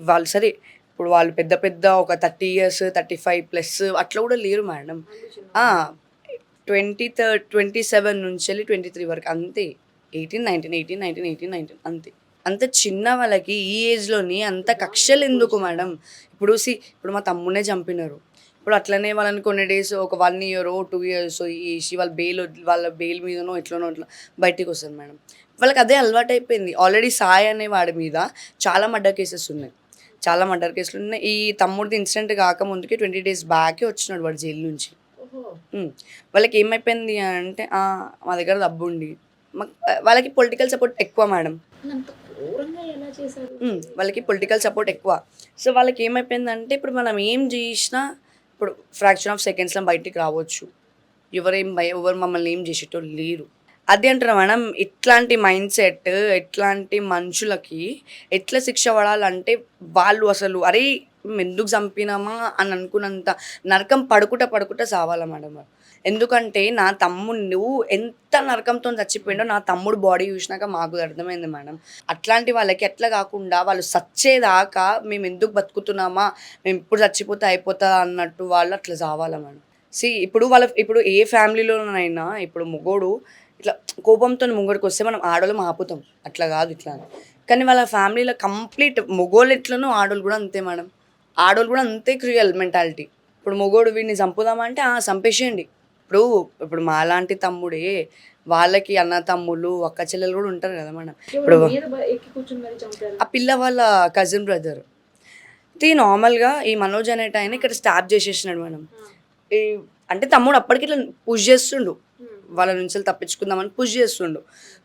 S4: వాళ్ళు సరే, ఇప్పుడు వాళ్ళు పెద్ద ఒక 30 years 35+ అట్లా కూడా లేరు మేడం. 27 నుంచి 23 వరకు అంతే. 18, 19 అంతే. అంత చిన్న వాళ్ళకి ఈ ఏజ్లోని అంత కక్షలు ఎందుకు మేడం? ఇప్పుడు మా తమ్మునే చంపినారు. ఇప్పుడు అట్లనే వాళ్ళని కొన్ని డేస్ ఒక 1 year 2 years వేసి వాళ్ళ బెయిల్ మీదనో ఎట్లనో అట్లా బయటికి వస్తుంది మేడం. వాళ్ళకి అదే అలవాటు అయిపోయింది. ఆల్రెడీ సాయి అనే వాడి మీద చాలా మర్డర్ కేసెస్ ఉన్నాయి. ఈ తమ్ముడిది ఇన్సిడెంట్ కాకముందుకి 20 days బ్యాకే వచ్చినాడు వాడు జైలు నుంచి. వాళ్ళకి ఏమైపోయింది అంటే మా దగ్గర డబ్బు ఉండి, వాళ్ళకి పొలిటికల్ సపోర్ట్ ఎక్కువ మేడం. వాళ్ళకి పొలిటికల్ సపోర్ట్ ఎక్కువ. సో వాళ్ళకి ఏమైపోయిందంటే ఇప్పుడు మనం ఏం చేసినా ఇప్పుడు ఫ్రాక్షన్ ఆఫ్ సెకండ్స్లో బయటికి రావచ్చు. ఎవరు మమ్మల్ని ఏం చేసేటోళ్ళు లేరు. అది అంటారా మేడం, ఇట్లాంటి మైండ్ సెట్ ఇట్లాంటి మనుషులకి ఎట్లా శిక్ష పడాలంటే వాళ్ళు అసలు అరే మేము ఎందుకు చంపినామా అని అనుకున్నంత నరకం పడుకుంటా సావాలా మేడం. ఎందుకంటే నా తమ్ముడు ఎంత నరకంతో చచ్చిపోయిండో నా తమ్ముడు బాడీ చూసినాక మాకు అర్థమైంది మేడం. అట్లాంటి వాళ్ళకి ఎట్లా కాకుండా వాళ్ళు చచ్చేదాకా మేము ఎందుకు బతుకుతున్నామా, మేము ఇప్పుడు చచ్చిపోతే అయిపోతా అన్నట్టు వాళ్ళు అట్లా చావాలా మేడం. ఇప్పుడు ఏ ఫ్యామిలీలోనైనా ఇప్పుడు మొగోడు ఇట్లా కోపంతో ముంగడికి వస్తే మనం ఆడోళ్ళం ఆపుతాం, అట్లా కాదు ఇట్లా అని. కానీ వాళ్ళ ఫ్యామిలీలో కంప్లీట్ మొగోళ్ళు ఎట్లనో ఆడోళ్ళు కూడా అంతే మేడం. ఆడోళ్ళు కూడా అంతే క్రూయల్ మెంటాలిటీ. ఇప్పుడు మొగోడు వీడిని చంపుదామంటే చంపేసేయండి. ఇప్పుడు మాలాంటి తమ్ముడే వాళ్ళకి అన్న తమ్ముళ్ళు అక్క చెల్లెలు కూడా ఉంటారు కదా మేడం. ఇప్పుడు ఆ పిల్ల వాళ్ళ కజిన్ బ్రదర్ నార్మల్గా ఈ మనోజ్ అనేట ఆయన ఇక్కడ స్టాప్ చేసేసినాడు మేడం. అంటే తమ్ముడు అప్పటికి ఇట్లా పుష్ చేస్తుండు, వాళ్ళ నుంచి తప్పించుకుందామని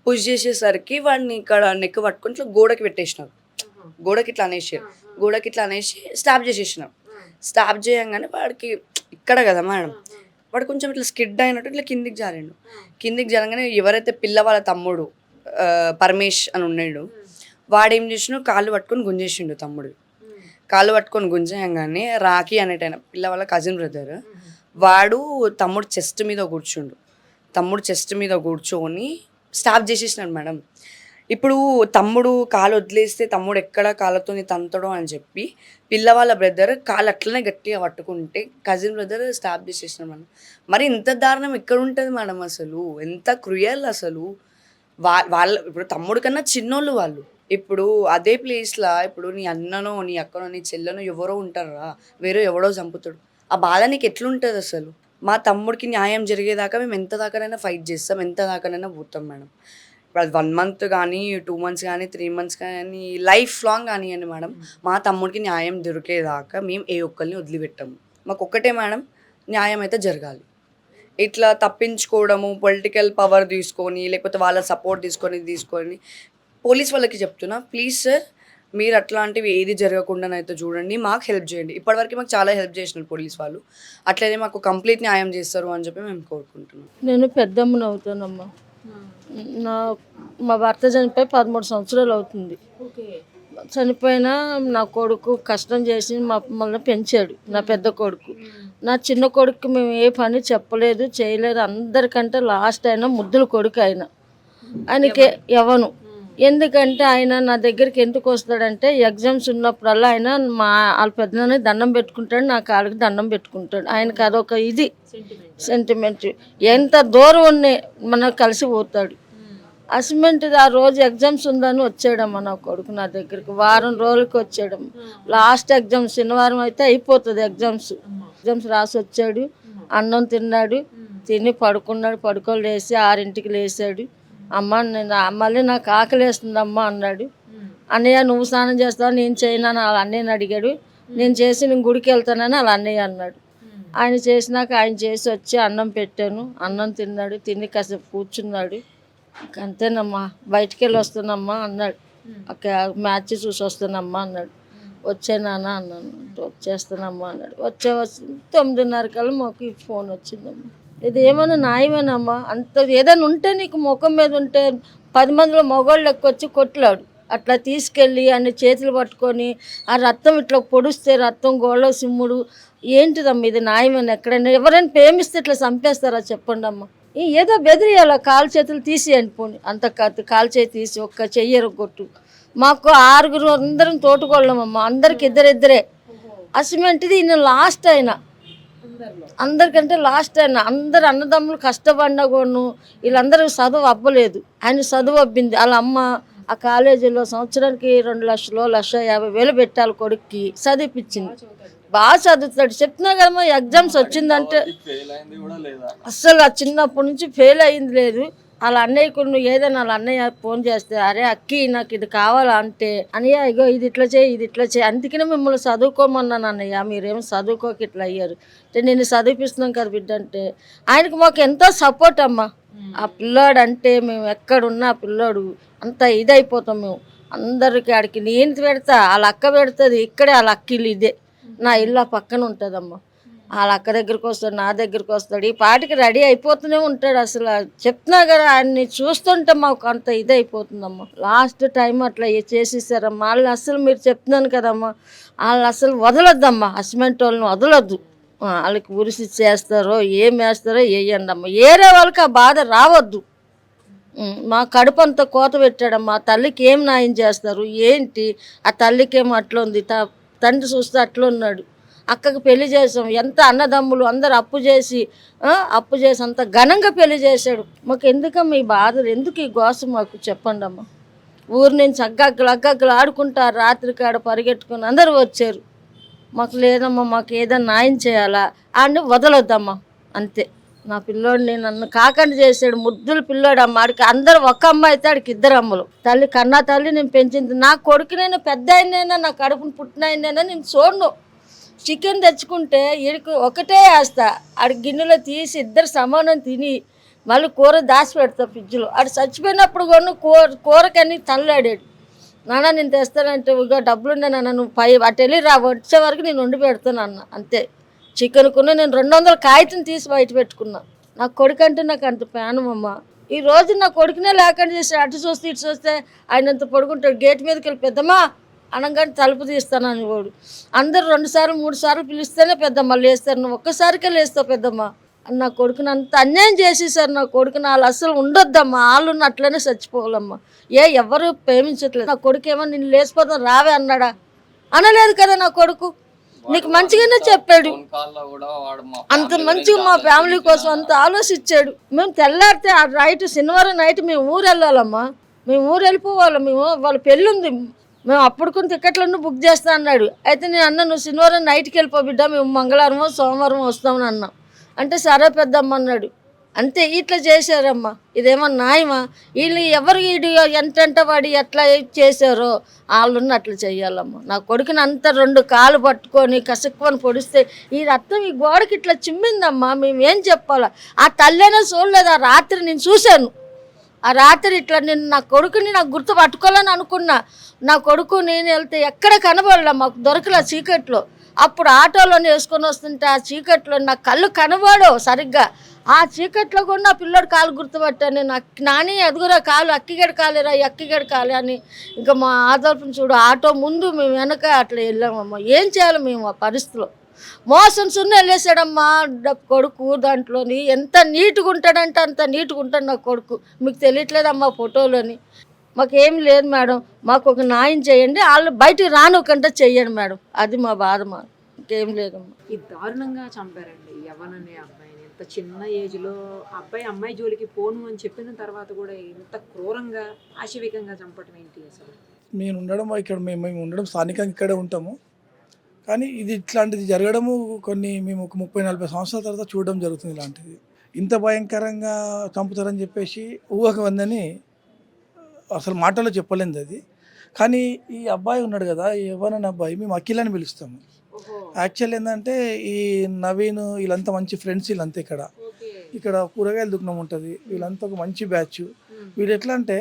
S4: పుష్ చేసేసరికి వాడిని ఇక్కడ నెక్ పట్టుకొని ఇట్లా గోడకి పెట్టేసినారు. గోడకి ఇట్లా అనేసి స్టాప్ చేసేసినారు. స్టాప్ చేయంగానే వాడికి ఇక్కడ కదా మేడం, వాడు కొంచెం ఇట్లా స్కిడ్ అయినట్టు ఇట్లా కిందికి జారంగానే ఎవరైతే పిల్ల వాళ్ళ తమ్ముడు పరమేష్ అని ఉన్నాడు, వాడేం చేసినా కాళ్ళు పట్టుకొని గుంజేసిండు. కాళ్ళు పట్టుకొని గుంజేయంగానే రాఖీ అనేటైన పిల్ల వాళ్ళ కజిన్ బ్రదర్ వాడు తమ్ముడు చెస్ట్ మీద కూర్చొని స్టాప్ చేసేసినాడు మేడం. ఇప్పుడు తమ్ముడు కాలు వదిలేస్తే తమ్ముడు ఎక్కడ కాళ్ళతో తంతడో అని చెప్పి పిల్లవాళ్ళ బ్రదర్ కాలు అట్లనే గట్టిగా పట్టుకుంటే కజిన్ బ్రదర్ స్టాప్ చేసేసినాడు మేడం. మరి ఇంత దారుణం ఎక్కడ ఉంటుంది మేడం, అసలు ఎంత క్రూయల్ అసలు. వాళ్ళ ఇప్పుడు తమ్ముడు కన్నా చిన్నోళ్ళు వాళ్ళు. ఇప్పుడు అదే ప్లేస్లో ఇప్పుడు నీ అన్ననో నీ అక్కనో నీ చెల్లెనో ఎవరో ఉంటారా, వేరే ఎవడో చంపుతాడు. ఆ బాధ నీకు ఎట్లుంటుంది అసలు. మా తమ్ముడికి న్యాయం జరిగేదాకా మేము ఎంత దాకానైనా ఫైట్ చేస్తాం, ఎంత దాకానైనా పోతాం మేడం. ఇప్పుడు అది 1 month కానీ 2 months కానీ 3 months కానీ లైఫ్ లాంగ్ కానివ్వండి మేడం, మా తమ్ముడికి న్యాయం దొరికేదాకా మేము ఏ ఒక్కరిని వదిలిపెట్టాము. మాకు ఒక్కటే మేడం, న్యాయం అయితే జరగాలి. ఇట్లా తప్పించుకోవడము, పొలిటికల్ పవర్ తీసుకొని లేకపోతే వాళ్ళ సపోర్ట్ తీసుకొని పోలీస్ వాళ్ళకి చెప్తున్నా, ప్లీజ్ సార్ మీరు అట్లాంటివి ఏది జరగకుండానైతే చూడండి, మాకు హెల్ప్ చేయండి. ఇప్పటివరకు మాకు చాలా హెల్ప్ చేసినారు పోలీస్ వాళ్ళు, అట్లనే మాకు కంప్లీట్ న్యాయం చేస్తారు అని చెప్పి మేము కోరుకుంటున్నాం.
S3: నేను పెద్దమ్మని అవుతానమ్మా. మా భర్త చనిపోయి 13 సంవత్సరాలు అవుతుంది. చనిపోయినా నా కొడుకు కష్టం చేసి మమ్మల్ని పెంచాడు, నా పెద్ద కొడుకు. నా చిన్న కొడుకు మేము ఏ పని చెప్పలేదు చేయలేదు. అందరికంటే లాస్ట్ అయినా ముద్దుల కొడుకు ఆయనకి ఎవను. ఎందుకంటే ఆయన నా దగ్గరికి ఎందుకు వస్తాడంటే ఎగ్జామ్స్ ఉన్నప్పుడల్లా ఆయన వాళ్ళ పెద్దలని దండం పెట్టుకుంటాడు, నా కాళ్ళకి దండం పెట్టుకుంటాడు. ఆయనకి అదొక ఇది సెంటిమెంట్. ఎంత దూరం ఉన్నాయి మనకు కలిసి పోతాడు. అసెస్మెంట్ ఆ రోజు ఎగ్జామ్స్ ఉందని వచ్చాడమ్మా నా కొడుకు నా దగ్గరికి. వారం రోజులకి వచ్చాడమ్మ. లాస్ట్ ఎగ్జామ్స్ శనివారం అయితే అయిపోతుంది ఎగ్జామ్స్ రాసి వచ్చాడు. అన్నం తిన్నాడు, తిని పడుకోని లేచి 6ంటికి లేచాడు. అమ్మ నేను మళ్ళీ నాకు ఆకలి వేస్తుందమ్మా అన్నాడు. అన్నయ్య నువ్వు స్నానం చేస్తావు, నేను చేయనని వాళ్ళ అన్నయ్యని అడిగాడు. నేను గుడికి వెళ్తానని వాళ్ళ అన్నయ్య అన్నాడు. ఆయన చేసినాక ఆయన చేసి వచ్చి అన్నం పెట్టాను. అన్నం తిన్నాడు, తిని కాసేపు కూర్చున్నాడు. అంతేనమ్మా బయటికి వెళ్ళి వస్తానమ్మా అన్నాడు. మ్యాచ్ చూసి వస్తానమ్మా అన్నాడు. వచ్చానా అన్నాను. వచ్చేస్తానమ్మా అన్నాడు. వచ్చే 9:30 కల్లా మాకు ఈ ఫోన్ వచ్చిందమ్మా. ఇది ఏమైనా న్యాయమేనమ్మా? అంత ఏదైనా ఉంటే నీకు ముఖం మీద ఉంటే 10 మందిలో మగవాళ్ళు వచ్చి కొట్లాడు. అట్లా తీసుకెళ్ళి అన్ని చేతులు పట్టుకొని ఆ రక్తం ఇట్లా పొడిస్తే రక్తం గోళ్ళ సిమ్ముడు ఏంటిదమ్మా ఇది న్యాయమేనా? ఎక్కడైనా ఎవరైనా ప్రేమిస్తే ఇట్లా చంపేస్తారా చెప్పండి అమ్మ. ఏదో బెదిరియాల కాలు చేతులు తీసేయండి పోనీ. అంత కాలు చేతి తీసి ఒక్క చెయ్యరు కొట్టు. మాకు 6 అందరం తోటుకోళ్ళమమ్మ, అందరికి ఇద్దరే. అసమెంటిది ఈయన లాస్ట్ అయినా అందరికంటే లాస్ట్ అయినా అందరు అన్నదమ్ములు కష్టపడినా కూడా వీళ్ళందరూ చదువు అవ్వలేదు. ఆయన చదువు అబ్బింది. వాళ్ళ అమ్మ ఆ కాలేజీలో సంవత్సరానికి 2 లక్షలు 1,50,000 పెట్టాలి కొడుక్కి, చదివిపించింది. బాగా చదువుతాడు. చెప్తున్నా కదమ్మా ఎగ్జామ్స్ వచ్చిందంటే అస్సలు ఆ చిన్నప్పటి నుంచి ఫెయిల్ అయింది లేదు. వాళ్ళ అన్నయ్యకు ఏదైనా వాళ్ళ అన్నయ్య ఫోన్ చేస్తే అరే అక్కి నాకు ఇది కావాలా అంటే అన్నయ్య ఇగో ఇది ఇట్లా చేయి అందుకనే మిమ్మల్ని చదువుకోమన్నాను అన్నయ్య, మీరేమో చదువుకోక ఇట్లా అయ్యారు అంటే నేను చదివిపిస్తున్నాం కదా బిడ్డ అంటే ఆయనకు మాకు ఎంతో సపోర్ట్ అమ్మా. ఆ పిల్లాడు అంటే మేము ఎక్కడున్నా ఆ పిల్లాడు అంత ఇదైపోతాం మేము. అందరికి ఆడికి నేను పెడతా, వాళ్ళ అక్క పెడుతుంది. ఇక్కడే వాళ్ళ అక్క ఇల్లు ఇదే, నా ఇల్లు ఆ పక్కన ఉంటుందమ్మా.
S5: వాళ్ళ అక్క దగ్గరికి వస్తాడు, నా దగ్గరికి వస్తాడు, ఈ పాటికి రెడీ అయిపోతూనే ఉంటాడు. అసలు చెప్తున్నా కదా, ఆయన్ని చూస్తుంటే మాకు అంత ఇది అయిపోతుందమ్మా. లాస్ట్ టైం అట్లా చేసేసారమ్మా. వాళ్ళు అసలు మీరు చెప్తున్నాను కదమ్మా, వాళ్ళు అసలు వదలొద్దమ్మా, హస్బెండ్ వాళ్ళని వదలొద్దు. వాళ్ళకి ఉరిసి చేస్తారో ఏం వేస్తారో వేయండి అమ్మ, ఏరే వాళ్ళకి ఆ బాధ రావద్దు. మా కడుపు అంతా కోత పెట్టాడమ్మా. తల్లికి ఏం న్యాయం చేస్తారు ఏంటి? ఆ తల్లికి ఏమో అట్లా ఉంది, తండ్రి చూస్తే అట్లా ఉన్నాడు. అక్కకి పెళ్లి చేసాం, ఎంత అన్నదమ్ములు అందరు అప్పు చేసి అంత ఘనంగా పెళ్లి చేశాడు. మాకు ఎందుకమ్మా ఈ బాధలు, ఎందుకు ఈ గోస మాకు చెప్పండి అమ్మ. ఊరి నుంచి అగ్గగ్గలు ఆడుకుంటారు, రాత్రి కాడ పరిగెట్టుకుని అందరూ వచ్చారు. మాకు లేదమ్మా, మాకు ఏదైనా న్యాయం చేయాలా అని వదలొద్దమ్మా అంతే. నా పిల్లోడిని నన్ను కాకండి చేశాడు, ముద్దులు పిల్లోడు అమ్మ. ఆడికి అందరు ఒక అమ్మ అయితే ఆడికి 2 అమ్మలు. తల్లి కన్నా తల్లి నేను పెంచింది. నా కొడుకునైనా పెద్ద అయినైనా నా కడుపును పుట్టిన అయినైనా నేను చూడను. చికెన్ తెచ్చుకుంటే ఈడికి ఒకటే వేస్తా, ఆడి గిన్నెలో తీసి 2 సమానం తిని మళ్ళీ కూర దాచి పెడతా ఫ్రిడ్జ్లో. ఆడు చచ్చిపోయినప్పుడు కొను కూరకని తనలాడాడు. నాన్న నేను తెస్తానంటే ఇక డబ్బులుండే నాన్న, నువ్వు అటు వెళ్ళి వచ్చే వరకు నేను వండి పెడతాను అన్న. అంతే. చికెన్ కొన్నా నేను 200 కాగితం తీసి బయట పెట్టుకున్నా. నా కొడుకు అంటే నాకు అంత ప్రాణం అమ్మ. ఈ రోజు నా కొడుకునే లేకుండా చేసి అటు చూస్తే ఇటు చూస్తే ఆయన అంత పడుకుంటాడు. గేట్ మీదకి వెళ్ళి పెద్దమ్మా అనగానే తలుపు తీస్తాను అని వాడు. అందరు 2 సార్లు 3 సార్లు పిలిస్తేనే పెద్దమ్మ లేస్తారు, నువ్వు ఒక్కసారికే లేస్తావు పెద్దమ్మ అని నా కొడుకుని అంత అన్యాయం చేసేసారు. నా కొడుకుని వాళ్ళు అసలు ఉండొద్దమ్మా, వాళ్ళు అట్లనే చచ్చిపోవాలమ్మా. ఎవరు ప్రేమించట్లేదు. నా కొడుకు ఏమో నేను లేచిపోతాం రావే అన్నాడా? అనలేదు కదా. నా కొడుకు నీకు మంచిగానే చెప్పాడు, అంత మంచిగా మా ఫ్యామిలీ కోసం అంత ఆలోచించాడు. మేము తెల్లారితే ఆ శనివారం నైట్ మేము ఊరు వెళ్ళాలమ్మా, మేము ఊరు వెళ్ళిపోవాలి. మేము వాళ్ళ పెళ్ళి ఉంది, మేము అప్పుడు కొన్ని టికెట్లను బుక్ చేస్తా అన్నాడు. అయితే నేను అన్నా నువ్వు శనివారం నైట్కి వెళ్ళిపో బిడ్డ, మేము మంగళవారం సోమవారం వస్తామని అన్నా. అంటే సరే పెద్దమ్మ అన్నాడు. అంతే. ఇట్లా చేశారమ్మా. ఇదేమో న్యాయమా? వీళ్ళు ఎవరు వీడు ఎంటంట వాడి ఎట్లా చేశారో వాళ్ళని అట్లా చెయ్యాలమ్మా. నా కొడుకుని అంతా 2 కాళ్ళు పట్టుకొని కసుక్కుని పొడిస్తే ఈ రక్తం ఈ గోడకి ఇట్లా చిమ్మిందమ్మా. మేమేం చెప్పాలా? ఆ తల్లైనా చూడలేదు. ఆ రాత్రి నేను చూశాను. ఆ రాత్రి ఇట్లా నేను నా కొడుకుని నాకు గుర్తు పట్టుకోవాలని అనుకున్నా. నా కొడుకు నేను వెళ్తే ఎక్కడ కనబడలే, మాకు దొరకలే చీకట్లో. అప్పుడు ఆటోలోనే వేసుకొని వస్తుంటే ఆ చీకట్లో నా కళ్ళు కనబడవు సరిగ్గా. ఆ చీకట్లో కూడా నా పిల్లోడు కాలు గుర్తుపట్టాను. నాకు నాని ఎదుగురా కాలు, అక్కిగడ కాలేరా, అక్కిగడ కాలే అని. ఇంకా మా ఆదర్శం చూడు, ఆటో ముందు మేము వెనక అట్లా వెళ్ళామమ్మా. ఏం చేయాలి మేము ఆ పరిస్థితిలో? మోసం సున్న వెళ్ళేసాడమ్మా కొడుకు. దాంట్లోని ఎంత నీట్గా ఉంటాడంటే అంత నీట్గా ఉంటాడు నా కొడుకు. మీకు తెలియట్లేదమ్మా ఫోటోలోని. మాకేం లేదు మేడం, మాకు ఒక న్యాయం చేయండి, వాళ్ళు బయటికి రానుకంటే చెయ్యండి మేడం. అది మా బాధ. ఇంకేం లేదమ్మా.
S2: ఈ దారుణంగా చంపారండి యవ్వననే అబ్బాయిని. ఇంత చిన్న ఏజ్లో అమ్మాయి జోలికి పోను అని చెప్పిన తర్వాత కూడా ఇంత క్రూరంగా ఆశవికంగా చంపడం ఏంటి అసలు?
S6: మేము ఉండడం స్థానికంగా ఇక్కడే ఉంటాము. కానీ ఇది ఇట్లాంటిది జరగడము మేము ఒక 30-40 సంవత్సరాల తర్వాత చూడడం జరుగుతుంది. ఇలాంటిది ఇంత భయంకరంగా చంపుతారని చెప్పేసి ఊహకు వందని అసలు మాటలో చెప్పలేంది అది. కానీ ఈ అబ్బాయి ఉన్నాడు కదా, ఎవరైనా అబ్బాయి, మేము అఖిల్ అని పిలుస్తాము. యాక్చువల్ ఏంటంటే ఈ నవీన్ వీళ్ళంతా మంచి ఫ్రెండ్స్. వీళ్ళంతా ఇక్కడ కూరగాయల దుకాణం ఉంటుంది. వీళ్ళంతా ఒక మంచి బ్యాచ్. వీళ్ళు ఎట్లా అంటే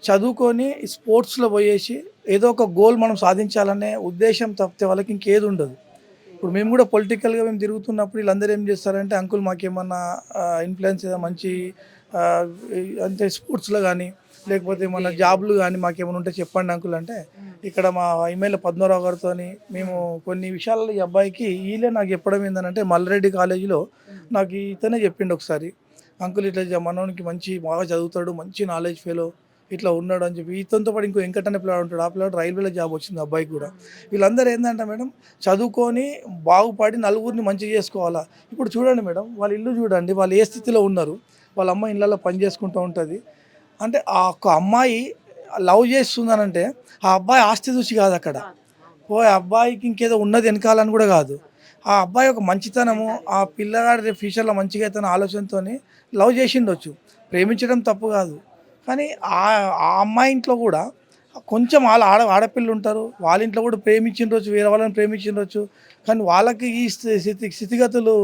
S6: చదువుకొని స్పోర్ట్స్లో పోయేసి ఏదో ఒక గోల్ మనం సాధించాలనే ఉద్దేశం తప్పితే వాళ్ళకి ఇంకేది ఉండదు. ఇప్పుడు మేము కూడా పొలిటికల్గా మేము తిరుగుతున్నప్పుడు వీళ్ళందరూ ఏం చేస్తారంటే, అంకుల్ మాకేమన్నా ఇన్ఫ్లుయెన్స్ ఏదో మంచి అంటే స్పోర్ట్స్లో కానీ లేకపోతే మన జాబ్లు కానీ మాకేమైనా ఉంటే చెప్పండి అంకుల్ అంటే, ఇక్కడ మా ఎమ్మెల్యే పద్మరావు గారితో మేము కొన్ని విషయాల్లో ఈ అబ్బాయికి వీళ్ళే నాకు చెప్పడం ఏంటంటే, మల్లారెడ్డి కాలేజీలో నాకు ఇతనే చెప్పిండు ఒకసారి, అంకుల్ ఇట్లా మనోనికి బాగా చదువుతాడు, మంచి నాలెడ్జ్ ఫెలో ఇట్లా ఉన్నాడు అని చెప్పి. ఇతనితో పాటు ఇంకో వెంకటన్న పిల్లాడు ఉంటాడు, ఆ పిల్లాడు రైల్వేలో జాబ్ వచ్చింది అబ్బాయికి కూడా. వీళ్ళందరూ ఏంటంటే మేడం, చదువుకొని బాగుపడి నలుగురిని మంచిగా చేసుకోవాలా. ఇప్పుడు చూడండి మేడం, వాళ్ళ ఇల్లు చూడండి, వాళ్ళు ఏ స్థితిలో ఉన్నారు. వాళ్ళ అమ్మాయి ఇళ్ళల్లో పని చేసుకుంటూ ఉంటుంది. అంటే ఆ ఒక్క అమ్మాయి లవ్ చేస్తుందనంటే ఆ అబ్బాయి ఆస్తి చూసి కాదు, అక్కడ అబ్బాయికి ఇంకేదో ఉన్నది వెనకాలని కూడా కాదు. ఆ అబ్బాయి ఒక మంచితనము, ఆ పిల్లగాడి ఫ్యూచర్లో మంచిగా అయితే ఆలోచనతో లవ్ చేసిండొచ్చు. ప్రేమించడం తప్పు కాదు. కానీ ఆ అమ్మాయి ఇంట్లో కూడా కొంచెం ఆడపిల్లలు ఉంటారు, వాళ్ళ ఇంట్లో కూడా ప్రేమించిండొచ్చు, వేరే వాళ్ళని ప్రేమించిండొచ్చు. కానీ వాళ్ళకి ఈ స్థితిగతులు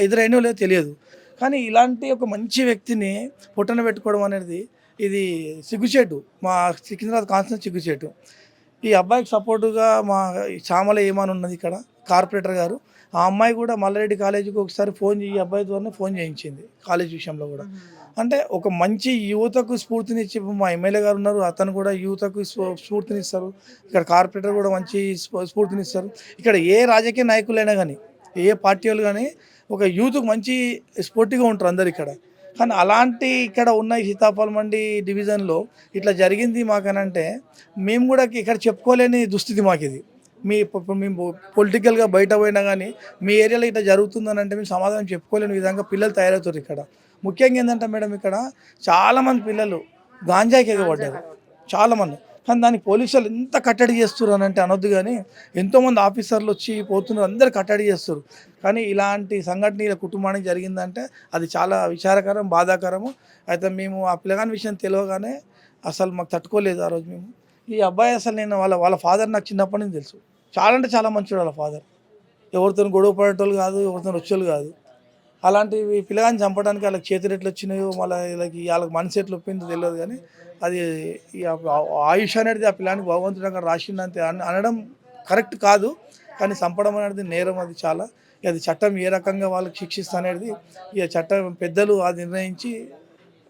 S6: ఎదురైనో లేదో తెలియదు. కానీ ఇలాంటి ఒక మంచి వ్యక్తిని పొట్టన పెట్టుకోవడం అనేది ఇది సిగ్గుచేటు. మా సికింద్రాబాద్ కాన్స్టిట్యూన్సీ సిగ్గుచేటు. ఈ అబ్బాయికి సపోర్టుగా మా చామల ఏమని ఉన్నది ఇక్కడ కార్పొరేటర్ గారు, ఆ అమ్మాయి కూడా మల్లారెడ్డి కాలేజీకి ఒకసారి ఫోన్ ఈ అబ్బాయి ద్వారా ఫోన్ చేయించింది కాలేజ్ విషయంలో కూడా. అంటే ఒక మంచి యువతకు స్ఫూర్తినిచ్చి మా ఎమ్మెల్యే గారు ఉన్నారు, అతను కూడా యువతకు స్ఫూర్తినిస్తారు. ఇక్కడ కార్పొరేటర్ కూడా మంచి స్ఫూర్తినిస్తారు. ఇక్కడ ఏ రాజకీయ నాయకులైనా కానీ ఏ పార్టీ వాళ్ళు కానీ ఒక యూత్కు మంచి స్ఫూర్తిగా ఉంటారు అందరు ఇక్కడ. కానీ అలాంటి ఇక్కడ ఉన్న ఈ సీతాఫలం మండి డివిజన్లో ఇట్లా జరిగింది మాకనంటే మేము కూడా ఇక్కడ చెప్పుకోలేని దుస్థితి మాకు ఇది. ఇప్పుడు మేము పొలిటికల్గా బయట పోయినా కానీ మీ ఏరియాలో ఇట్లా జరుగుతుందని అంటే మేము సమాధానం చెప్పుకోలేని విధంగా పిల్లలు తయారవుతారు ఇక్కడ. ముఖ్యంగా ఏంటంటే మేడం ఇక్కడ చాలామంది పిల్లలు గాంజాకి ఎగబడ్డారు చాలామంది. కానీ దానికి పోలీసులు ఎంత కట్టడి చేస్తున్నారు అని అంటే అనొద్దు, కానీ ఎంతోమంది ఆఫీసర్లు వచ్చి పోతున్నారు, అందరు కట్టడి చేస్తారు. కానీ ఇలాంటి సంఘటన ఇలా కుటుంబానికి జరిగిందంటే అది చాలా విచారకరం, బాధాకరము. అయితే మేము ఆ పిల్లగాని విషయం తెలియగానే అసలు మాకు తట్టుకోలేదు ఆ రోజు మేము. ఈ అబ్బాయి అసలు నేను వాళ్ళ ఫాదర్ నాకు చిన్నప్పటి నుంచి తెలుసు. చాలా అంటే చాలా మంచివాడు వాళ్ళ ఫాదర్. ఎవరితో గొడవ పడేటోళ్ళు కాదు, ఎవరితో వచ్చేవాళ్ళు కాదు. అలాంటి పిల్లగాని చంపడానికి వాళ్ళకి చేతులు ఎట్లా వచ్చినాయో, మళ్ళీ వాళ్ళకి మనసు ఎట్లా ఒప్పిందో తెలియదు. కానీ అది ఆయుష్ అనేది ఆ పిల్లానికి భగవంతుడు అక్కడ రాసిందంతే అనడం కరెక్ట్ కాదు. కానీ చంపడం అనేది నేరం, అది చాలా. అది చట్టం ఏ రకంగా వాళ్ళకి శిక్షిస్తా అనేది ఇక చట్టం పెద్దలు అది నిర్ణయించి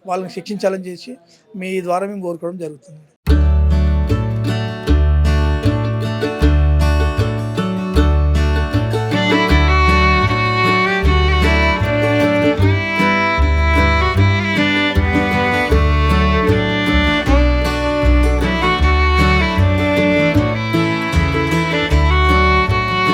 S6: వాళ్ళని శిక్షించాలని చేసి మీ ద్వారా మేము కోరుకోవడం జరుగుతుంది.